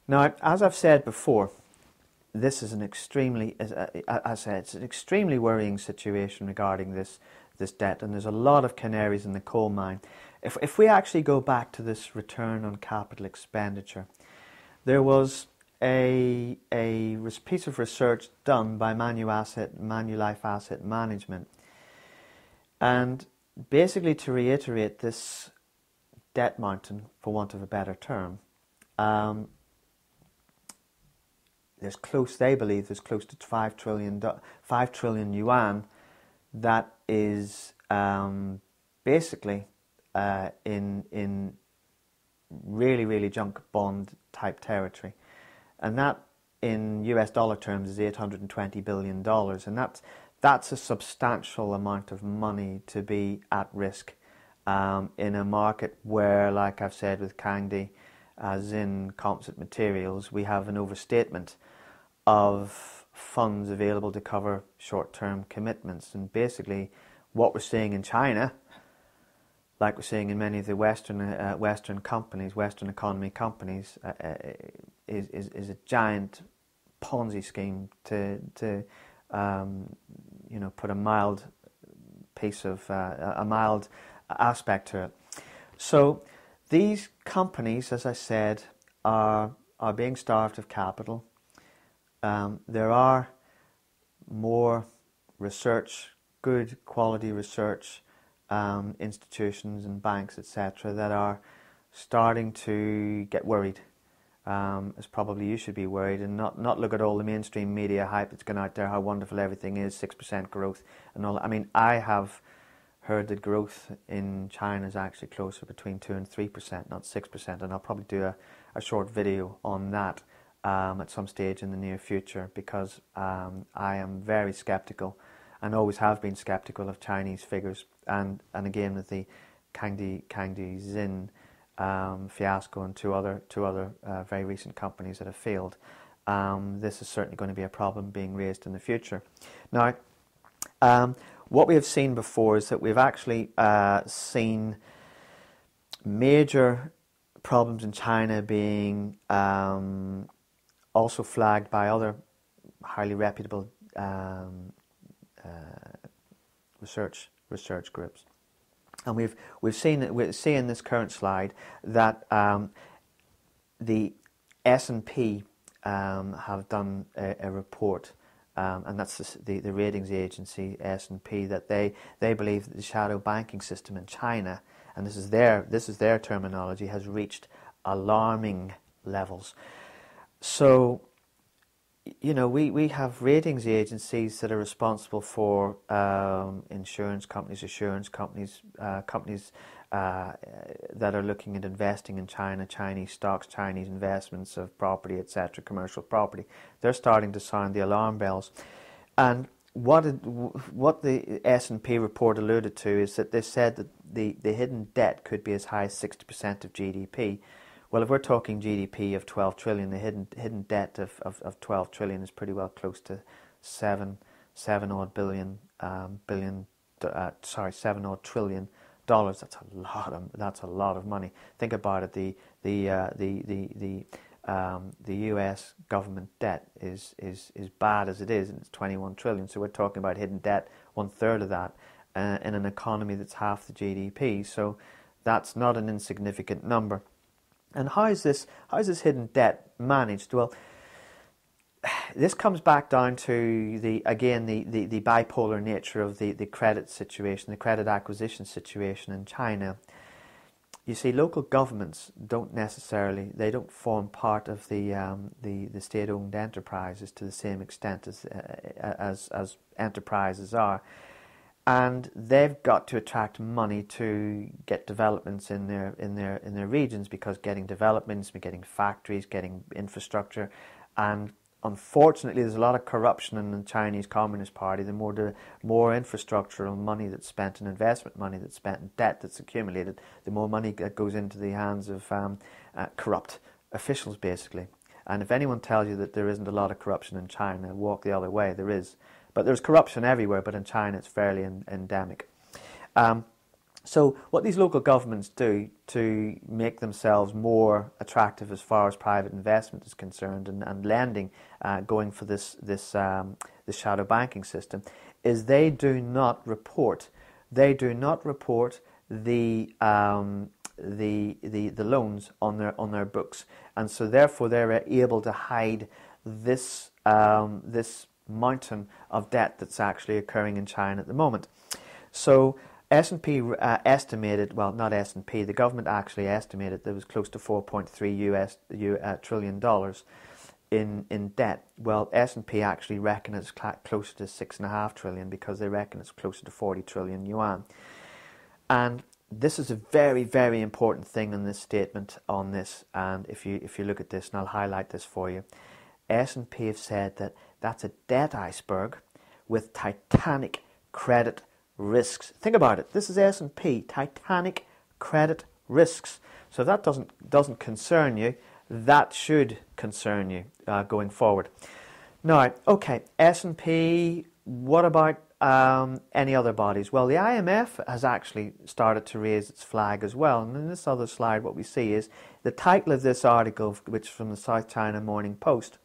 Now, as I've said before, this is an extremely, as I said, it's an extremely worrying situation regarding this debt, and there's a lot of canaries in the coal mine. If we actually go back to this return on capital expenditure, there was a piece of research done by Manulife Asset Management, and basically to reiterate this debt mountain, for want of a better term, they believe there's close to 5 trillion yuan that is basically in really junk bond type territory, and that in US dollar terms is $820 billion, and that's a substantial amount of money to be at risk in a market where, like I've said with Kangdi, as in composite materials, we have an overstatement of funds available to cover short-term commitments. And basically what we're seeing in China, like we're seeing in many of the Western companies, Western economy companies, is a giant Ponzi scheme to put a mild aspect to it. So these companies, as I said, are being starved of capital. There are more research, good quality research institutions and banks, etc., that are starting to get worried. As probably you should be worried, and not look at all the mainstream media hype that's going out there, how wonderful everything is, 6% growth and all that. I mean, I have heard that growth in China is actually closer between 2 and 3%, not 6%, and I'll probably do a short video on that at some stage in the near future, because I am very skeptical and always have been skeptical of Chinese figures, and again with the Kangdi Zin fiasco and two other very recent companies that have failed. This is certainly going to be a problem being raised in the future. Now, what we have seen before is that we've actually seen major problems in China being also flagged by other highly reputable research groups. And we're seeing this current slide that the S&P have done a report, and that's the ratings agency S&P, that they believe that the shadow banking system in China, and this is their terminology, has reached alarming levels. So, we have ratings agencies that are responsible for insurance companies, assurance companies, companies that are looking at investing in China, Chinese stocks, Chinese investments of property, etc., commercial property. They're starting to sound the alarm bells. And what the S&P report alluded to is that they said that the hidden debt could be as high as 60% of GDP. Well, if we're talking GDP of 12 trillion, the hidden debt of 12 trillion is pretty well close to 7 odd trillion dollars. That's a lot of money. Think about it. The U.S. government debt is bad as it is, and it's 21 trillion. So we're talking about hidden debt, 1/3 of that, in an economy that's half the GDP. So that's not an insignificant number. And how is this hidden debt managed? Well, this comes back down to the bipolar nature of the credit situation, the credit acquisition situation in China. You see, local governments don't form part of the state-owned enterprises to the same extent as enterprises are. And they've got to attract money to get developments in their regions, because getting developments, getting factories, getting infrastructure, and unfortunately there's a lot of corruption in the Chinese Communist Party. The more infrastructural money that's spent, and investment money that's spent, and debt that's accumulated, the more money that goes into the hands of corrupt officials, basically. And if anyone tells you that there isn't a lot of corruption in China, walk the other way. There is. But there's corruption everywhere, but in China it's fairly endemic. So what these local governments do to make themselves more attractive as far as private investment is concerned, and lending, going for this shadow banking system, is they do not report the loans on their books, and so therefore they're able to hide this mountain of debt that's actually occurring in China at the moment. So S&P estimated, well, not S&P, the government actually estimated there was close to $4.3 trillion in debt. Well, S&P actually reckon it's closer to 6.5 trillion, because they reckon it's closer to 40 trillion yuan. And this is a very, very important thing in this statement on this. And if you look at this, and I'll highlight this for you, S&P have said that that's a debt iceberg with titanic credit risks. Think about it. This is S&P, titanic credit risks. So if that doesn't concern you, that should concern you going forward. Now, okay, S&P. What about any other bodies? Well, the IMF has actually started to raise its flag as well. And in this other slide, what we see is the title of this article, which is from the South China Morning Post,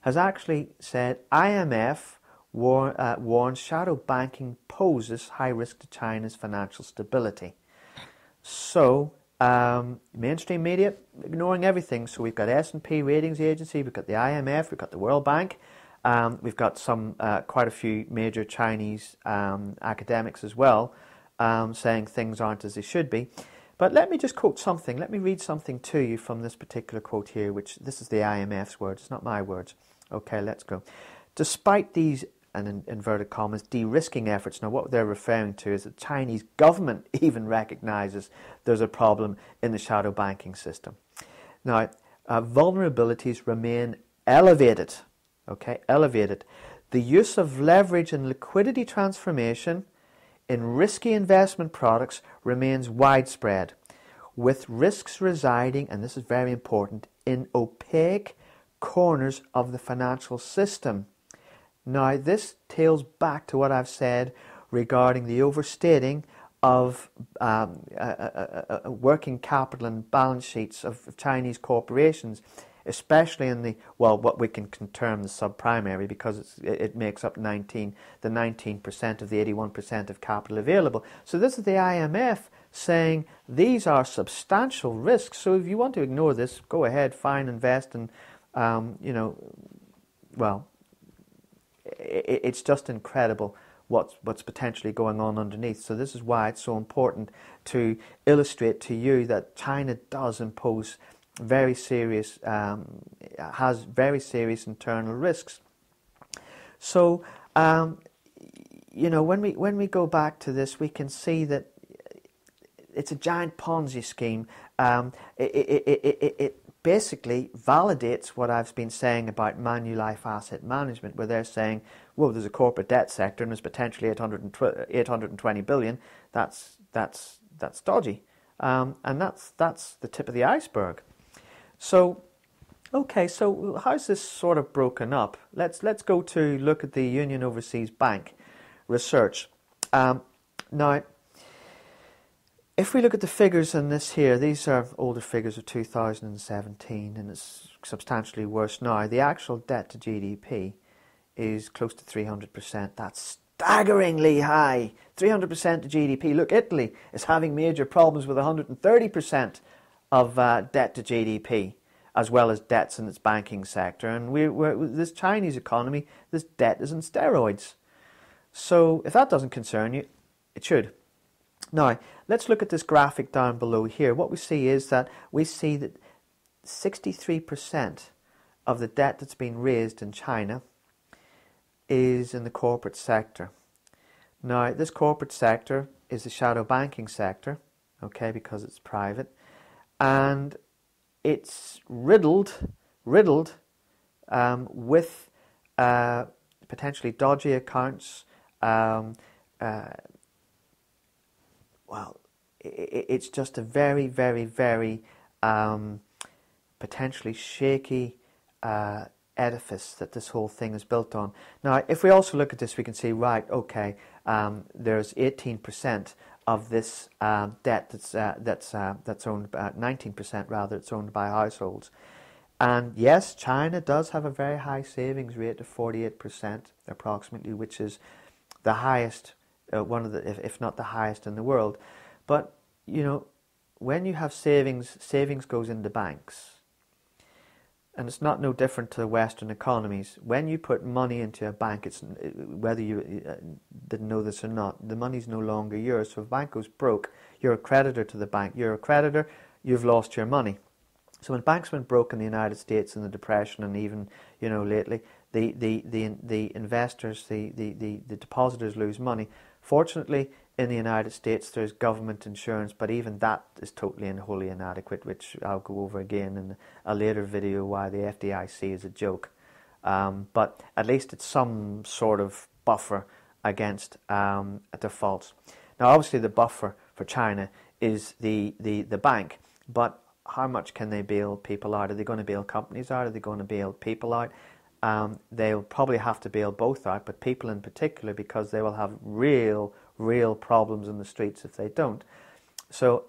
has actually said IMF warns shadow banking poses high risk to China's financial stability. So, mainstream media ignoring everything. So we've got S&P ratings agency, we've got the IMF, we've got the World Bank, we've got quite a few major Chinese academics as well, saying things aren't as they should be. But let me just quote something. Let me read something to you from this particular quote here, which this is the IMF's words, it's not my words. Okay, let's go. Despite these, and in inverted commas, de-risking efforts. Now what they're referring to is that the Chinese government even recognises there's a problem in the shadow banking system. Now, vulnerabilities remain elevated. Okay, elevated. The use of leverage and liquidity transformation in risky investment products remains widespread, with risks residing, and this is very important, in opaque corners of the financial system. Now, this tails back to what I've said regarding the overstating of working capital and balance sheets of Chinese corporations, especially in the, well, what we can term the subprimary, because it makes up the 19% of the 81% of capital available. So this is the IMF saying these are substantial risks. So if you want to ignore this, go ahead, fine, invest, and well, it's just incredible what's potentially going on underneath. So this is why it's so important to illustrate to you that China does impose very serious, has very serious internal risks. So, when we go back to this, we can see that it's a giant Ponzi scheme. It basically validates what I've been saying about Manulife Asset Management, where they're saying, well, there's a corporate debt sector and there's potentially 820 billion. That's dodgy, and that's the tip of the iceberg. So, okay, so how's this sort of broken up? Let's go to look at the Union Overseas Bank research. Now, if we look at the figures in this here, these are older figures of 2017, and it's substantially worse now. The actual debt to GDP is close to 300%. That's staggeringly high. 300% to GDP. Look, Italy is having major problems with 130% of debt to GDP, as well as debts in its banking sector. And this Chinese economy, this debt is on steroids. So if that doesn't concern you, it should. Now, let's look at this graphic down below here. What we see is that 63% of the debt that's been raised in China is in the corporate sector. Now, this corporate sector is the shadow banking sector, okay, because it's private, and it's riddled with potentially dodgy accounts. Well, it's just a very, very, very potentially shaky edifice that this whole thing is built on. Now, if we also look at this, we can see, right, okay, there's 18% of this debt that's owned by 19% rather, it's owned by households. And yes, China does have a very high savings rate of 48% approximately, which is the highest, one of the, if not the highest in the world. But you know, when you have savings, savings goes into banks. And it's not no different to Western economies. When you put money into a bank, it's whether you didn't know this or not, the money's no longer yours. So if a bank goes broke, you're a creditor to the bank. You're a creditor, you've lost your money. So when banks went broke in the United States in the Depression, and even lately, the investors, the depositors lose money. Fortunately, in the United States, there's government insurance, but even that is totally and wholly inadequate, which I'll go over again in a later video why the FDIC is a joke. But at least it's some sort of buffer against defaults. Now, obviously, the buffer for China is the bank, but how much can they bail people out? Are they going to bail companies out? Are they going to bail people out? They'll probably have to bail both out, but people in particular, because they will have real problems in the streets if they don't. So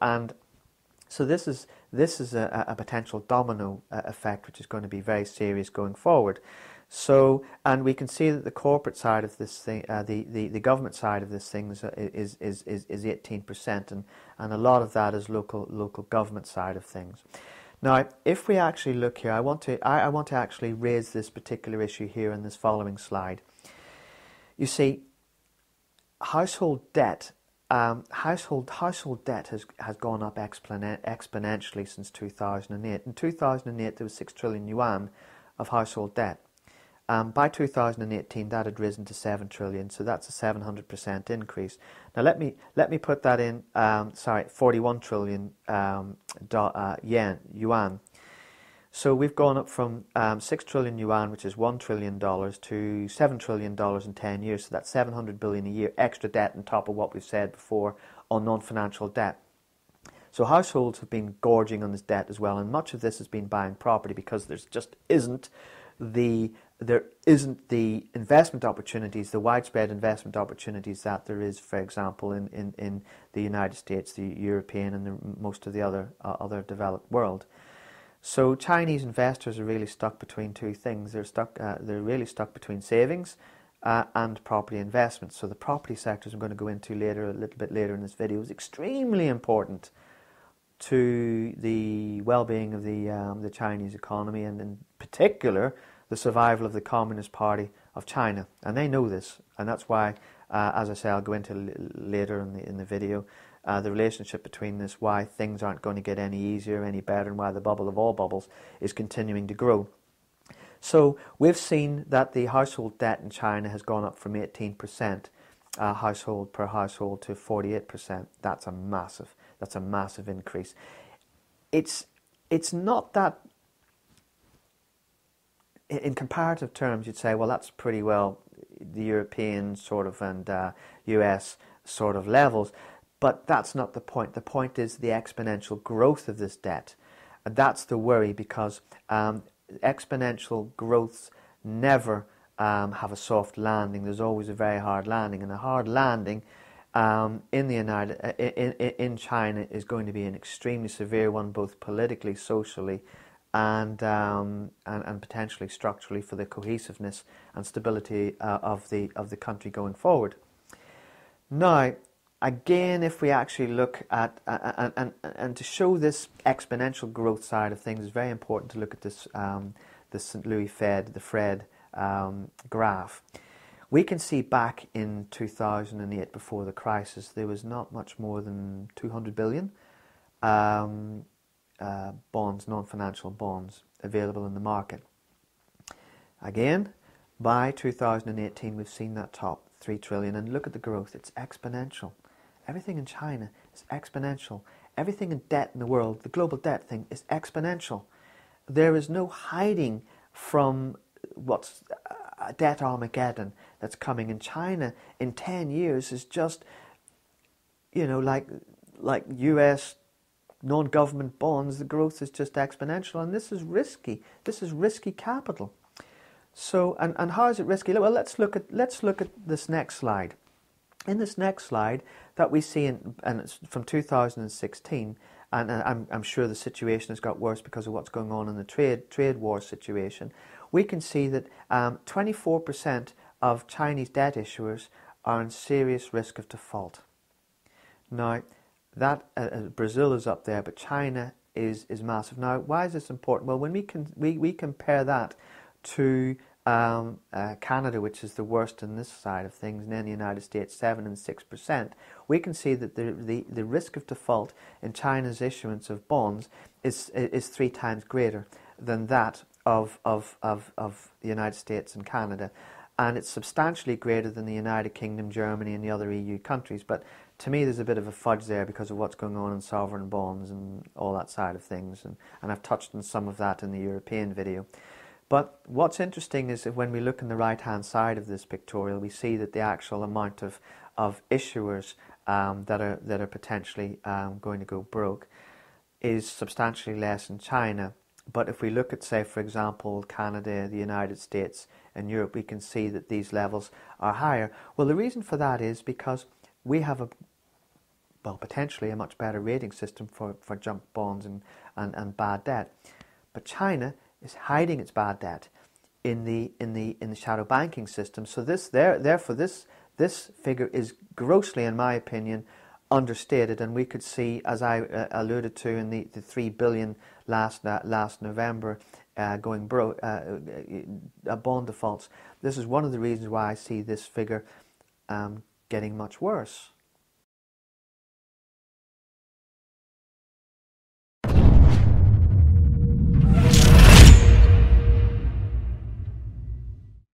this is a potential domino effect, which is going to be very serious going forward. So, and we can see that the corporate side of this thing, the government side of this thing is 18%, and a lot of that is local government side of things. Now, if we actually look here, I want to actually raise this particular issue here in this following slide. You see, household debt has gone up exponentially since 2008. In 2008, there was 6 trillion yuan of household debt. By 2018, that had risen to 7 trillion, so that's a 700% increase. Now, let me put that in. 41 trillion yuan. So we've gone up from 6 trillion yuan, which is $1 trillion, to $7 trillion in 10 years. So that's 700 billion a year extra debt on top of what we've said before on non-financial debt. So households have been gorging on this debt as well, and much of this has been buying property because there isn't the investment opportunities, the widespread investment opportunities that there is, for example, in the United States, the European, and most of the other developed world. So Chinese investors are really stuck between two things. They're really stuck between savings and property investments. So the property sector, I'm going to go into a little bit later in this video, is extremely important to the well-being of the Chinese economy, and in particular the survival of the Communist Party of China. And they know this, and that's why, as I say, I'll go into later in the video, the relationship between this, why things aren't going to get any easier, any better, and why the bubble of all bubbles is continuing to grow. So we've seen that the household debt in China has gone up from 18% household per household to 48%. That's a massive increase. It's not that, in comparative terms, you'd say, well, that's pretty well the European sort of and US sort of levels, but that's not the point. The point is the exponential growth of this debt. And that's the worry, because exponential growths never have a soft landing. There's always a very hard landing, and a hard landing in China is going to be an extremely severe one, both politically, socially, and potentially structurally, for the cohesiveness and stability of the country going forward. Now, again, if we actually look at and to show this exponential growth side of things, it's very important to look at this the St. Louis Fed graph. We can see back in 2008, before the crisis, there was not much more than 200 billion bonds, non-financial bonds, available in the market. Again, by 2018, we've seen that top 3 trillion, and look at the growth. It's exponential. Everything in China is exponential. Everything in debt in the world, the global debt thing, is exponential. There is no hiding from what's debt Armageddon that's coming in China in 10 years is just, like US non-government bonds. The growth is just exponential, and this is risky. This is risky capital. So, and how is it risky? Well, let's look at this next slide. In this next slide that we see, and it's from 2016, and I'm sure the situation has got worse because of what's going on in the trade war situation, we can see that 24% of Chinese debt issuers are in serious risk of default. Now, that Brazil is up there, but China is massive. Now, why is this important? Well, when we compare that to Canada, which is the worst in this side of things, and then the United States, 7 and 6%, we can see that the risk of default in China's issuance of bonds is 3 times greater than that of the United States and Canada. And it's substantially greater than the United Kingdom, Germany, and the other EU countries. But to me, there's a bit of a fudge there because of what's going on in sovereign bonds and all that side of things. And I've touched on some of that in the European video. But what's interesting is that when we look on the right-hand side of this pictorial, we see that the actual amount of issuers that are potentially going to go broke is substantially less in China. But if we look at, say, for example, Canada, the United States, and Europe, we can see that these levels are higher. Well, the reason for that is because we have potentially a much better rating system for junk bonds and bad debt. But China is hiding its bad debt in the shadow banking system. So therefore this figure is grossly, in my opinion, understated, and we could see, as I alluded to, in the 3 billion last November going broke, bond defaults. This is one of the reasons why I see this figure getting much worse.